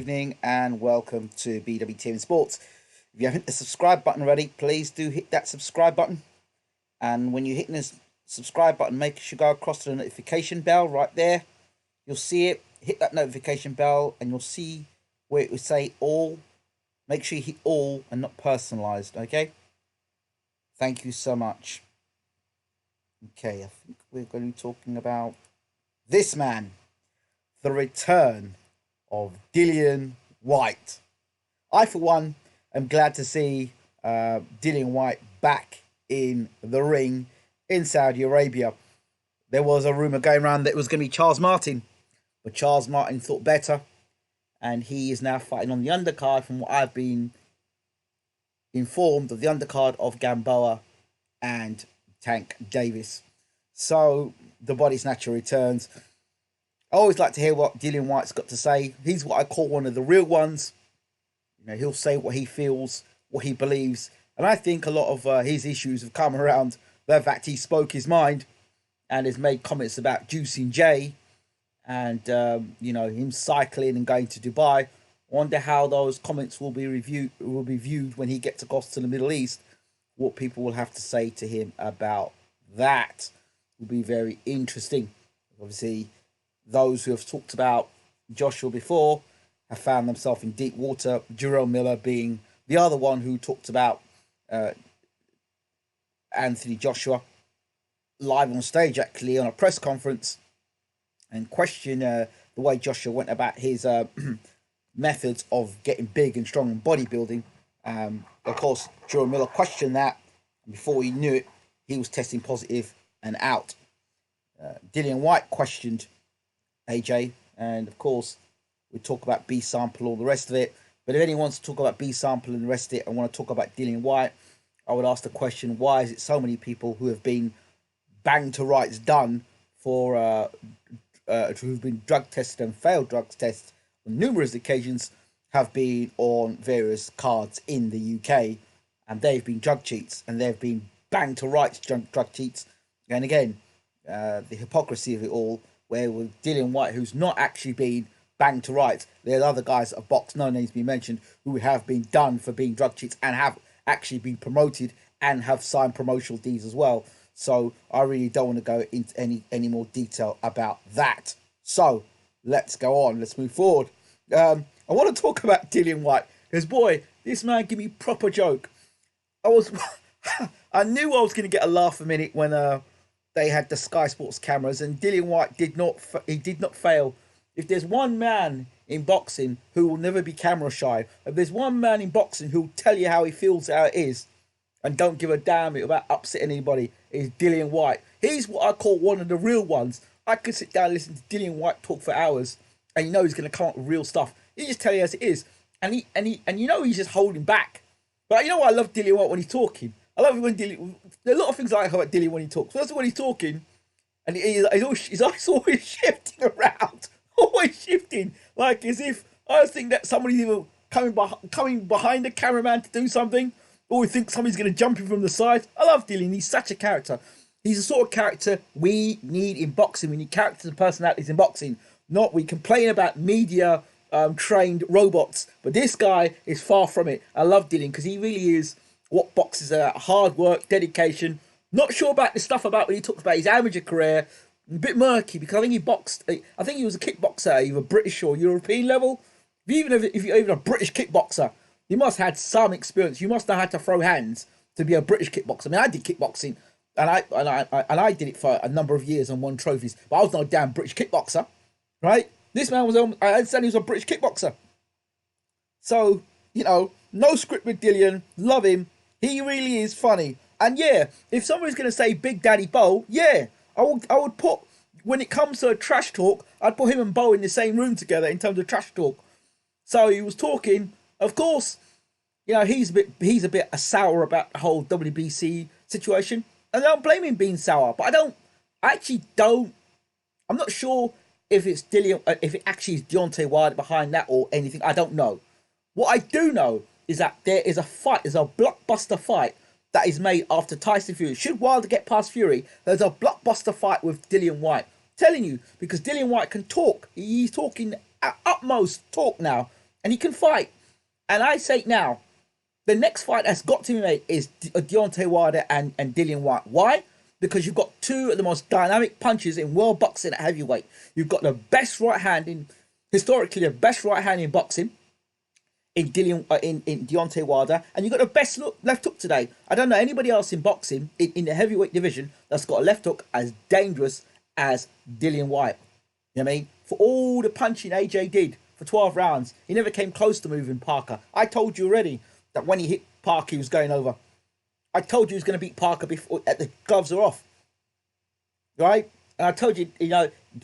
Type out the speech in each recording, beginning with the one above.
evening and welcome to BWTM Sports. If you haven't hit the subscribe button already, please do hit that subscribe button. And when you're hitting this subscribe button, make sure you go across to the notification bell right there. You'll see it. Hit that notification bell and you'll see where it will say all. Make sure you hit all and not personalized, okay? Thank you so much. Okay, I think we're going to be talking about this man. The return of Dillian Whyte. I, for one, am glad to see Dillian Whyte back in the ring in Saudi Arabia. There was a rumour going around that it was going to be Charles Martin, but Charles Martin thought better, and he is now fighting on the undercard, from what I've been informed, of the undercard of Gamboa and Tank Davis. So the body snatcher returns. I always like to hear what Dillian Whyte's got to say. He's what I call one of the real ones. You know, he'll say what he feels, what he believes. And I think a lot of his issues have come around the fact he spoke his mind and has made comments about juicing Jay and, you know, him cycling and going to Dubai. I wonder how those comments will be viewed when he gets across to the Middle East. What people will have to say to him about that will be very interesting. Obviously, those who have talked about Joshua before have found themselves in deep water. Jerome Miller being the other one who talked about Anthony Joshua live on stage, actually, on a press conference, and questioned the way Joshua went about his methods of getting big and strong in bodybuilding. Of course, Jerome Miller questioned that, and before he knew it, he was testing positive and out. Dillian Whyte questioned AJ, and of course we talk about B sample, all the rest of it. But if anyone wants to talk about B sample and the rest of it, and want to talk about Dillian Whyte, I would ask the question: why is it so many people who have been banged to rights done for who've been drug tested and failed drug tests on numerous occasions have been on various cards in the UK, and they've been drug cheats, and they've been banged to rights drug cheats? And again, the hypocrisy of it all, where with Dillian Whyte, who's not actually been banged to rights, there's other guys that have boxed, no names being mentioned, who have been done for being drug cheats and have actually been promoted and have signed promotional deals as well. So I really don't want to go into any more detail about that. So let's go on. Let's move forward. I want to talk about Dillian Whyte because, boy, this man gave me proper joke. I knew I was going to get a laugh a minute when they had the Sky Sports cameras, and Dillian Whyte did not fail. If there's one man in boxing who will never be camera shy, if there's one man in boxing who will tell you how he feels, how it is, and don't give a damn about upsetting anybody, is Dillian Whyte. He's what I call one of the real ones. I could sit down and listen to Dillian Whyte talk for hours, and you know he's going to come up with real stuff. He just tell you as it is, and you know he's just holding back. But you know what I love Dillian Whyte when he's talking. I love it when Dillian. There are a lot of things I like about Dillian when he talks. First of all, when he's talking, and he's always shifting around, always shifting, like as if I think that somebody's either coming behind the cameraman to do something, or we think somebody's going to jump in from the side. I love Dillian. He's such a character. He's the sort of character we need in boxing. We need characters and personalities in boxing. Not we complain about media trained robots, but this guy is far from it. I love Dillian because he really is what boxers are: hard work, dedication. Not sure about the stuff about when he talks about his amateur career. A bit murky because I think he boxed. I think he was a kickboxer, either British or European level. If you're even a British kickboxer, you must have had some experience. You must know how to throw hands to be a British kickboxer. I mean, I did kickboxing, and I did it for a number of years and won trophies. But I was no damn British kickboxer, right? This man was. I understand he was a British kickboxer. So you know, no script with Dillian. Love him. He really is funny. And yeah, if somebody's going to say Big Daddy Bo, yeah, I would put, when it comes to a trash talk, I'd put him and Bo in the same room together in terms of trash talk. So he was talking, of course, you know, he's a bit sour about the whole WBC situation. And I don't blame him being sour, but I'm not sure if it's Dillian, if it actually is Deontay Wilder behind that or anything. I don't know. What I do know is that there's a blockbuster fight that is made after Tyson Fury. Should Wilder get past Fury, there's a blockbuster fight with Dillian Whyte. Telling you, because Dillian Whyte can talk. He's talking at utmost talk now. and he can fight. And I say now, the next fight that's got to be made is Deontay Wilder and Dillian Whyte. Why? Because you've got two of the most dynamic punches in world boxing at heavyweight. You've got the best right hand historically the best right hand in boxing in Deontay Wilder, and you've got the best left hook today. I don't know anybody else in boxing in the heavyweight division that's got a left hook as dangerous as Dillian Whyte. You know what I mean? For all the punching AJ did for 12 rounds, he never came close to moving Parker. I told you already that when he hit Parker, he was going over. I told you he was going to beat Parker before the gloves are off. Right? And I told you,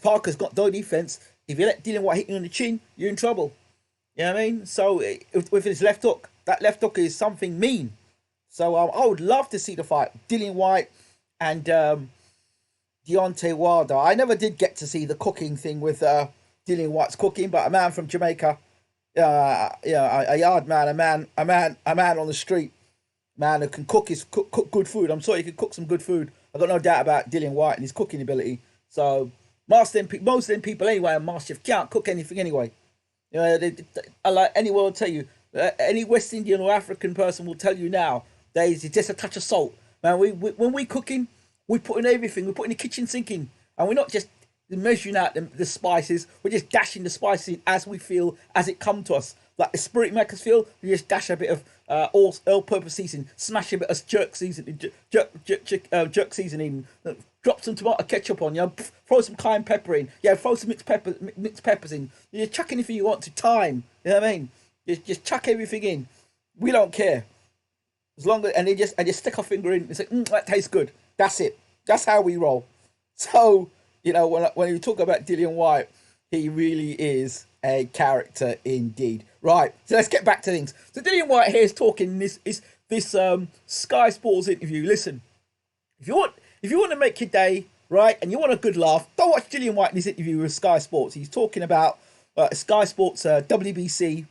Parker's got no defense. If you let Dillian Whyte hit you on the chin, you're in trouble. You know what I mean? So with his left hook, that left hook is something mean. So I would love to see the fight. Dillian Whyte and Deontay Wilder. I never did get to see the cooking thing with Dillian Whyte's cooking, but a man from Jamaica, a yard man, a man on the street, man who can cook good food. I'm sorry, he can cook some good food. I got no doubt about Dillian Whyte and his cooking ability. So most of them people anyway, and Master Chef can't cook anything anyway. You know, like anyone will tell you, any West Indian or African person will tell you now, there's just a touch of salt. Man, when we cooking, we put in everything. We put in the kitchen sink in, and we're not just measuring out the spices. We're just dashing the spices in as we feel, as it come to us. Like the spirit make us feel, we just dash a bit of all-purpose seasoning, smash a bit of jerk seasoning, jerk seasoning, drop some tomato ketchup on, throw some cayenne pepper in, throw some mixed peppers in. You chuck anything you want to thyme, you know what I mean? Just chuck everything in. We don't care. As long as, and they just stick our finger in and say, that tastes good. That's it. That's how we roll. So, when you talk about Dillian Whyte, he really is a character indeed. Right, so let's get back to things. So Dillian Whyte here is talking this Sky Sports interview. Listen, if you want to make your day, right, and you want a good laugh, don't watch Dillian Whyte in this interview with Sky Sports. He's talking about Sky Sports WBC,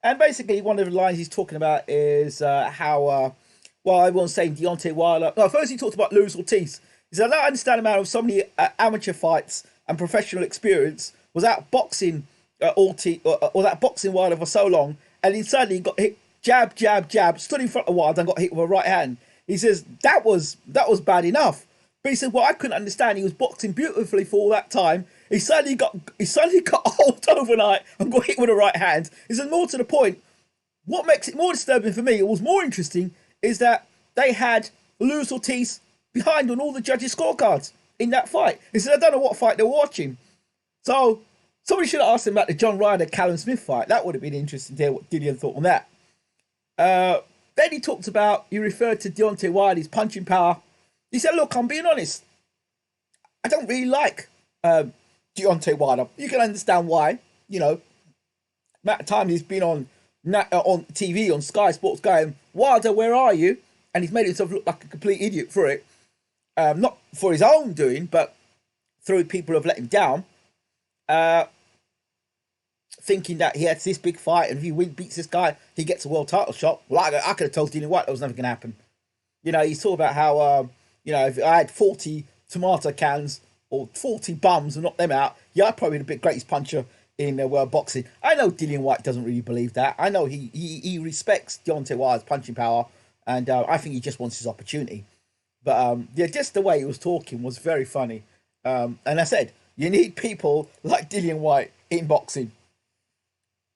and basically one of the lines he's talking about is how everyone's saying Deontay Wilder. No, first he talked about Luis Ortiz. He said, I don't understand a man with so many amateur fights and professional experience was out boxing Ortiz or that boxing Wilder for so long, and he suddenly got hit jab, stood in front of Wilder and got hit with a right hand. He says that was bad enough, but he said, well, I couldn't understand. He was boxing beautifully for all that time. He suddenly got hold overnight and got hit with a right hand. He said, more to the point, what makes it more disturbing for me, it was more interesting, is that they had Luis Ortiz behind on all the judges' scorecards in that fight. He said, I don't know what fight they were watching. So somebody should have asked him about the John Ryder Callum Smith fight. That would have been interesting to hear what Dillian thought on that. Then he referred to Deontay Wilder's punching power. He said, look, I'm being honest. I don't really like Deontay Wilder. You can understand why. Amount of time he's been on TV, on Sky Sports, going, Wilder, where are you? And he's made himself look like a complete idiot for it. Not for his own doing, but through people who have let him down. Thinking that he had this big fight and if he beats this guy, he gets a world title shot. Well, I could have told Dillian Whyte that was never going to happen. He's talking about how, if I had 40 tomato cans or 40 bums and knocked them out, I'd probably be the greatest puncher in world boxing. I know Dillian Whyte doesn't really believe that. I know he respects Deontay Wilder's punching power, and I think he just wants his opportunity. But just the way he was talking was very funny. And I said, you need people like Dillian Whyte in boxing.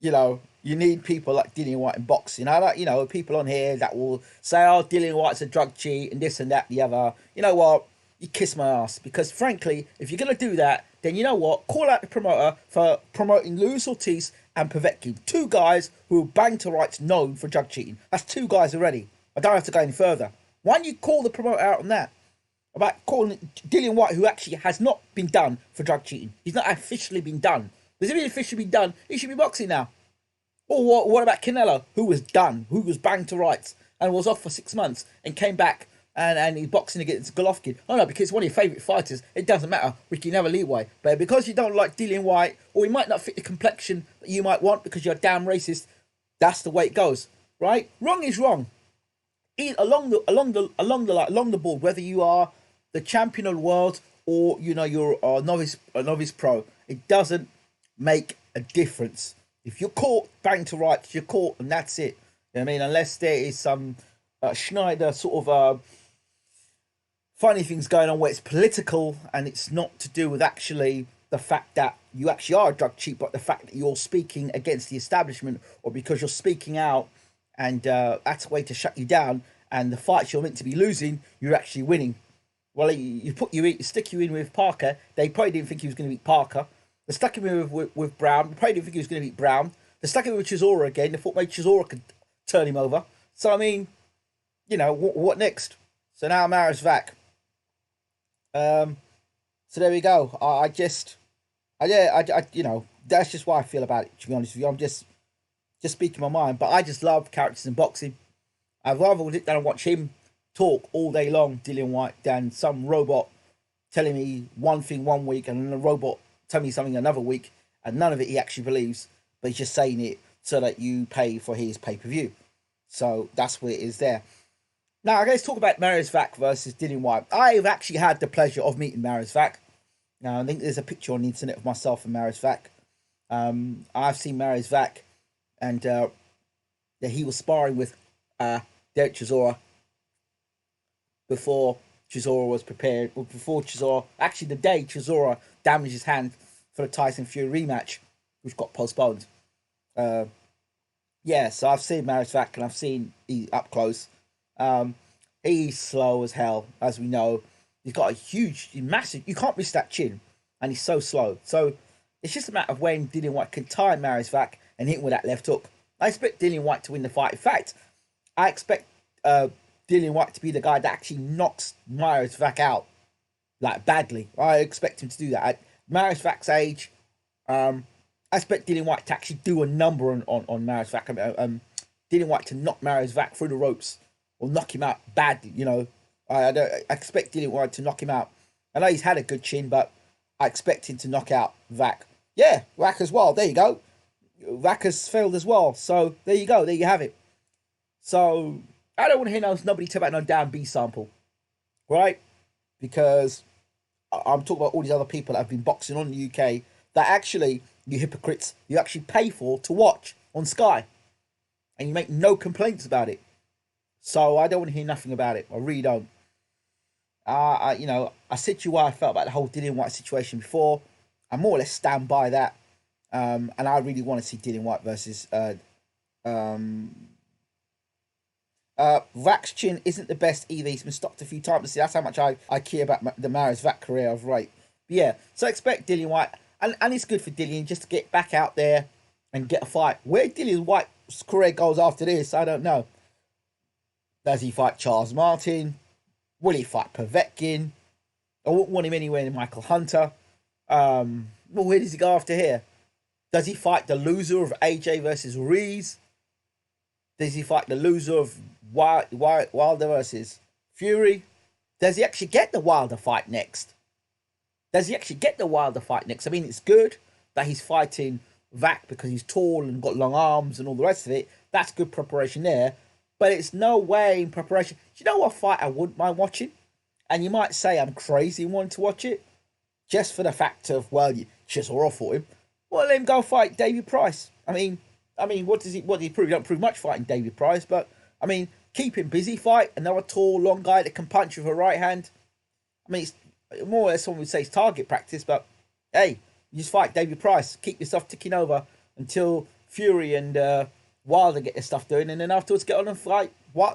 You need people like Dillian Whyte in boxing. I like, people on here that will say, oh, Dillian Whyte's a drug cheat and this and that, the other. You know what? You kiss my ass. Because frankly, if you're going to do that, then you know what? Call out the promoter for promoting Luis Ortiz and Povetkin. Two guys who are bang to rights known for drug cheating. That's two guys already. I don't have to go any further. Why don't you call the promoter out on that? About calling Dillian Whyte, who actually has not been done for drug cheating. He's not officially been done. Because if he's officially been done, he should be boxing now. Or what about Canelo, who was done, who was banged to rights and was off for 6 months and came back and he's boxing against Golovkin? Oh no, because it's one of your favourite fighters. It doesn't matter. We can have a leeway. But because you don't like Dillian Whyte, or he might not fit the complexion that you might want because you're damn racist, that's the way it goes, right? Wrong is wrong. Along the board, whether you are the champion of the world or you're a novice pro, it doesn't make a difference. If you're caught, bang to rights, you're caught, and that's it. You know what I mean? Unless there is some Schneider sort of funny things going on where it's political and it's not to do with actually the fact that you actually are a drug cheat, but the fact that you're speaking against the establishment, or because you're speaking out and that's a way to shut you down. And the fights you're meant to be losing, you're actually winning. Well, stick you in with Parker. They probably didn't think he was going to beat Parker. They stuck him in with Brown. They probably didn't think he was going to beat Brown. They stuck him with Chisora again. They thought maybe Chisora could turn him over. So I mean, you know, what next? So now Maris Vac. So there we go. You know, that's just why I feel about it. To be honest with you, I'm just speaking my mind. But I just love characters in boxing. I'd rather sit down and watch him talk all day long, Dillian Whyte, than some robot telling me one thing one week and then a robot tell me something another week, and none of it he actually believes, but he's just saying it so that you pay for his pay-per-view. So that's what it is there. Now, let's talk about Maris Vac versus Dillian Whyte. I've actually had the pleasure of meeting Maris Vac. Now, I think there's a picture on the internet of myself and Maris Vac. I've seen Maris Vac, and that he was sparring with Derek Chisora before Chisora was prepared, or before Chisora, actually the day Chisora damaged his hand for the Tyson Fury rematch, which got postponed. Yeah, so I've seen Maris Vac and I've seen he up close. He's slow as hell, as we know. He's got a huge, massive, you can't miss that chin, and he's so slow. So it's just a matter of when Dillian Whyte can time Maris Vac and hit him with that left hook. I expect Dillian Whyte to win the fight. In fact, I expect Dillian Whyte to be the guy that actually knocks Maris Vac out, like badly. I expect him to do that. At Maris Vac's age, I expect Dillian Whyte to actually do a number on Maris Vac. Dillian Whyte to knock Maris Vac through the ropes or knock him out badly. You know, I expect Dillian Whyte to knock him out. I know he's had a good chin, but I expect him to knock out Vac. Yeah, Vac as well. There you go. Vac has failed as well. So there you go. There you have it. So I don't want to hear nobody talk about no damn B sample, right? Because I'm talking about all these other people that have been boxing on the UK that actually, you hypocrites, you actually pay for to watch on Sky, and you make no complaints about it. So I don't want to hear nothing about it. I really don't. You know, I said to you why I felt about the whole Dillian Whyte situation before. I more or less stand by that. And I really want to see Dillian Whyte versus Vac's chin isn't the best either. He's been stopped a few times. See, that's how much I care about the Maris Vac career of right. But yeah, so expect Dillian Whyte, and it's good for Dillian just to get back out there and get a fight. Where Dillian Whyte's career goes after this, I don't know. Does he fight Charles Martin? Will he fight Povetkin? I wouldn't want him anywhere near Michael Hunter. Well, where does he go after here? Does he fight the loser of AJ versus Ruiz? Does he fight the loser of Wilder versus Fury? Does he actually get the Wilder fight next? I mean, it's good that he's fighting Vac because he's tall and got long arms and all the rest of it. That's good preparation there. But it's no way in preparation. Do you know what fight I wouldn't mind watching? And you might say I'm crazy in wanting to watch it. Just for the fact of, well, Chisora fought him. Well, let him go fight David Price. I mean, what did he prove? He don't prove much fighting David Price, but I mean, keep him busy. Fight another tall, long guy that can punch with a right hand. I mean, it's more or less someone would say it's target practice, but hey, you just fight David Price. Keep yourself ticking over until Fury and Wilder get their stuff doing, and then afterwards get on and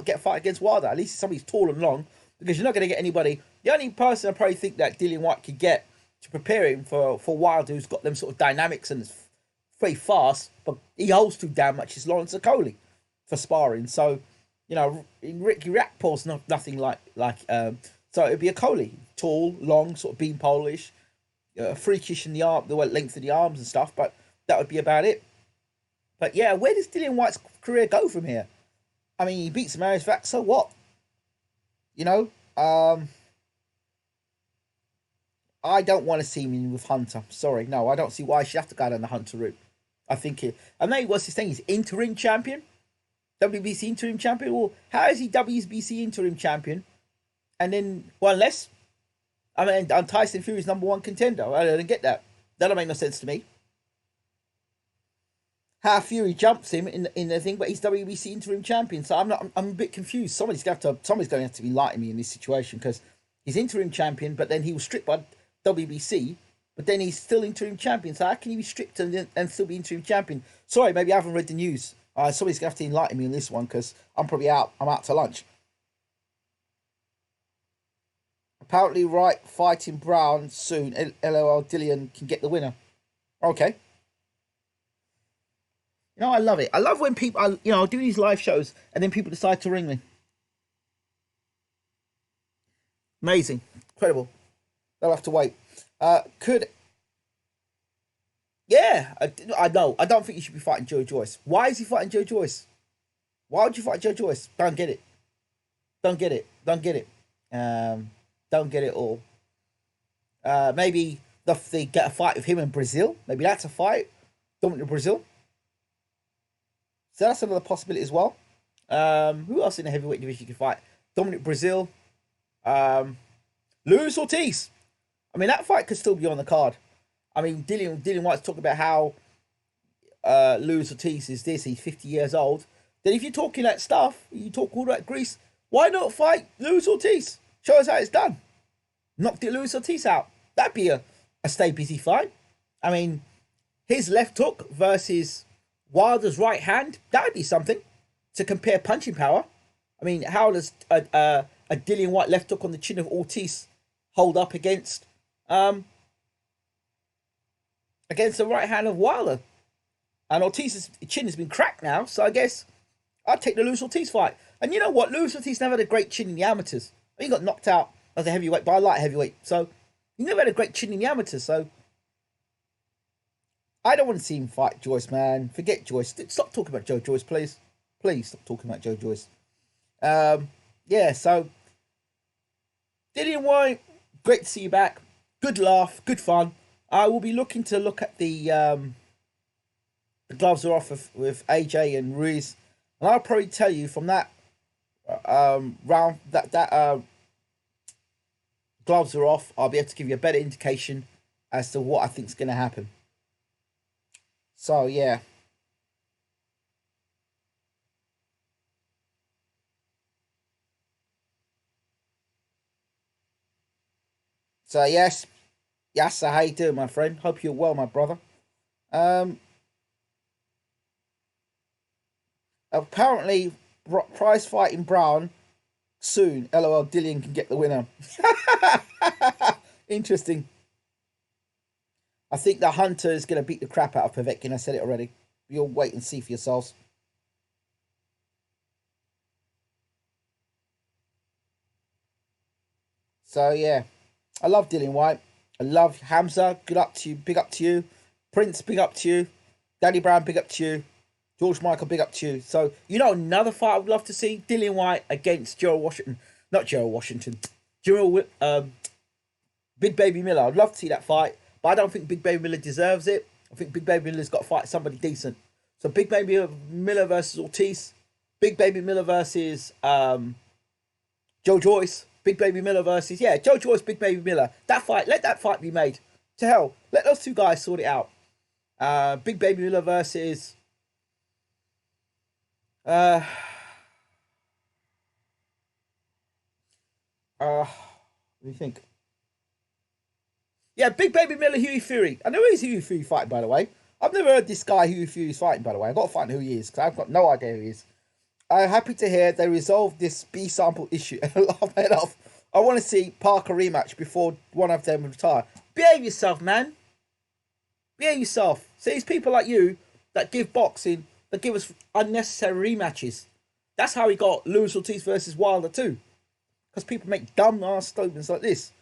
get a fight against Wilder. At least somebody's tall and long, because you're not going to get anybody. The only person I probably think that Dillian Whyte could get to prepare him for Wilder, who's got them sort of dynamics and is very fast, but he holds too damn much, is Lawrence Okoli for sparring. So, you know, Ricky Rakpor's nothing like so it'd be a Okoli, tall, long, sort of beam Polish, freakish in the arm, the length of the arms and stuff, but that would be about it. But yeah, where does Dillian Whyte's career go from here? I mean, he beats Maris Vac, so what? You know, I don't want to see him in with Hunter. Sorry, no, I don't see why he should have to go down the Hunter route. I think and then what's his thing? He's interim champion, WBC interim champion. Well, how is he WBC interim champion? And then, well, unless Tyson Fury's number one contender. I don't get that. That don't make no sense to me. how Fury jumps him in the thing, but he's WBC interim champion. So I'm a bit confused. Somebody's going to have to be enlightening me in this situation, because he's interim champion, but then he was stripped by WBC, but then he's still interim champion. So how can he be stripped and still be interim champion? Sorry, maybe I haven't read the news. Somebody's going to have to enlighten me on this one, because I'm probably out. I'm out to lunch. Apparently, Wright fighting Brown soon. LOL, Dillian can get the winner. Okay. You know, I love it. I love when people, I'll do these live shows and then people decide to ring me. Amazing. Incredible. They'll have to wait. Yeah, I know. I don't think you should be fighting Joe Joyce. Why is he fighting Joe Joyce? Why would you fight Joe Joyce? Don't get it. Don't get it. Don't get it. Don't get it all. Maybe they get a fight with him in Brazil. Maybe that's a fight. Dominic Brazil. So that's another possibility as well. Who else in the heavyweight division you can fight? Dominic Brazil. Luis Ortiz. I mean, that fight could still be on the card. I mean, Dillian Whyte's talking about how Luis Ortiz is this. He's 50 years old. Then if you're talking that stuff, you talk all that grease, why not fight Luis Ortiz? Show us how it's done. Knock Luis Ortiz out. That'd be a stay busy fight. I mean, his left hook versus Wilder's right hand, that would be something to compare punching power. I mean, how does a Dillian Whyte left hook on the chin of Ortiz hold up against the right hand of Wilder? And Ortiz's chin has been cracked now, so I guess I'd take the Luis Ortiz fight. And you know what? Luis Ortiz never had a great chin in the amateurs. He got knocked out as a heavyweight by a light heavyweight, so he never had a great chin in the amateurs, so I don't want to see him fight Joyce, man. Forget Joyce. Stop talking about Joe Joyce, please. Please stop talking about Joe Joyce. Yeah, so Dillian Whyte, great to see you back. Good laugh, good fun. I will be looking to look at the gloves are off with AJ and Ruiz, and I'll probably tell you from that round that gloves are off. I'll be able to give you a better indication as to what I think is going to happen. So yeah. So yes, Yassa, how you doing, my friend? Hope you're well, my brother. Apparently, prize fighting Brown soon. LOL, Dillian can get the winner. Interesting. I think the Hunter is going to beat the crap out of Povetkin. I said it already. You'll wait and see for yourselves. So yeah, I love Dillian Whyte. I love Hamza. Good up to you. Big up to you. Prince, big up to you. Danny Brown, big up to you. George Michael, big up to you. So, you know, another fight I would love to see, Dillian Whyte against Gerald Washington. Not Gerald Washington. Gerald, Big Baby Miller. I'd love to see that fight, but I don't think Big Baby Miller deserves it. I think Big Baby Miller's got to fight somebody decent. So Big Baby Miller versus Ortiz. Big Baby Miller versus Joe Joyce. Big Baby Miller versus, yeah, Joe Joyce, Big Baby Miller. That fight, let that fight be made. To hell. Let those two guys sort it out. Big Baby Miller versus what do you think? Yeah, Big Baby Miller, Hughie Fury. I know who's Hughie Fury fighting, by the way. I've never heard this guy Hughie Fury's fighting, by the way. I've got to find who he is, because I've got no idea who he is. I'm happy to hear they resolved this B sample issue. I want to see Parker rematch before one of them retire. Behave yourself, man. Behave yourself. See, it's people like you that give boxing, that give us unnecessary rematches. That's how he got Luis Ortiz versus Wilder too. Because people make dumb ass statements like this.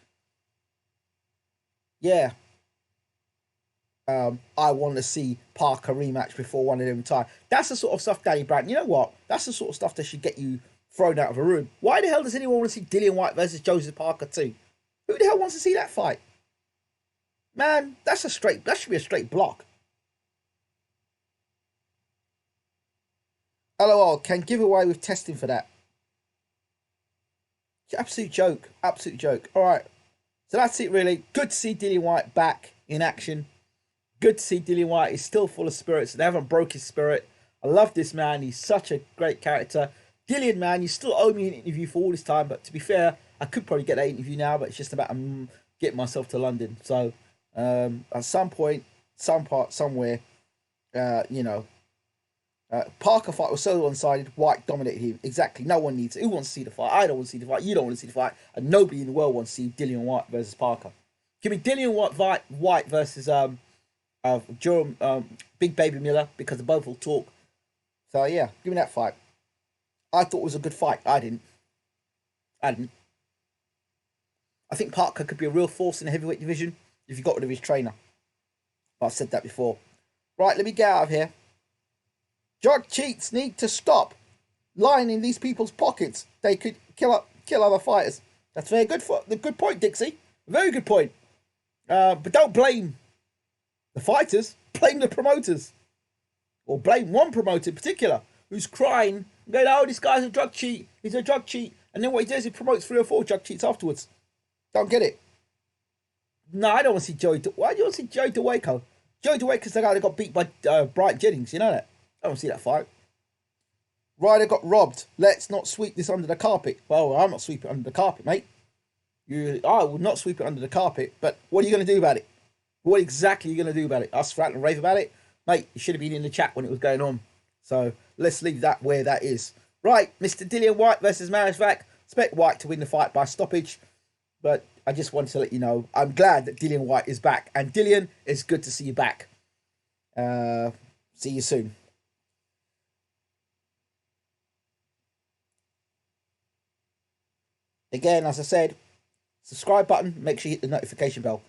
Yeah. I want to see Parker rematch before one of them retire. That's the sort of stuff, Danny Brown. You know what? That's the sort of stuff that should get you thrown out of a room. Why the hell does anyone want to see Dillian Whyte versus Joseph Parker too? Who the hell wants to see that fight? Man, that should be a straight block. LOL, can give away with testing for that. Absolute joke. Absolute joke. All right. So that's it, really. Good to see Dillian Whyte back in action. Good to see Dillian Whyte. He's still full of spirits. They haven't broke his spirit. I love this man. He's such a great character. Dillian, man, you still owe me an interview for all this time. But to be fair, I could probably get that interview now. But it's just about getting myself to London. So at some point, some part, somewhere, Parker fight was so one-sided. Whyte dominated him. Exactly. No one needs it. Who wants to see the fight? I don't want to see the fight. You don't want to see the fight. And nobody in the world wants to see Dillian Whyte versus Parker. Give me Dillian Whyte versus Jerome Big Baby Miller, because they both will talk. So yeah, give me that fight. I thought it was a good fight. I didn't. I think Parker could be a real force in the heavyweight division if he got rid of his trainer. I've said that before. Right, let me get out of here. Drug cheats need to stop lying in these people's pockets. They could kill other fighters. That's very good good point, Dixie. Very good point. But don't blame the fighters. Blame the promoters, or blame one promoter in particular who's crying, going, "Oh, this guy's a drug cheat. He's a drug cheat." And then what he does, he promotes 3 or 4 drug cheats afterwards. Don't get it. No, I don't want to see Joey. Why do you want to see Joey DeWaco? Joey DeWaco's the guy that got beat by Brian Jennings. You know that. I don't want to see that fight. Ryder got robbed. Let's not sweep this under the carpet. Well, I'm not sweeping it under the carpet, mate. I will not sweep it under the carpet. But what are you going to do about it? What exactly are you going to do about it? Us rant and rave about it? Mate, you should have been in the chat when it was going on. So let's leave that where that is. Right, Mr. Dillian Whyte versus Marisvac. Expect Whyte to win the fight by stoppage. But I just wanted to let you know, I'm glad that Dillian Whyte is back. And Dillian, it's good to see you back. See you soon. Again, as I said, subscribe button. Make sure you hit the notification bell.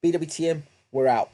BWTM, we're out.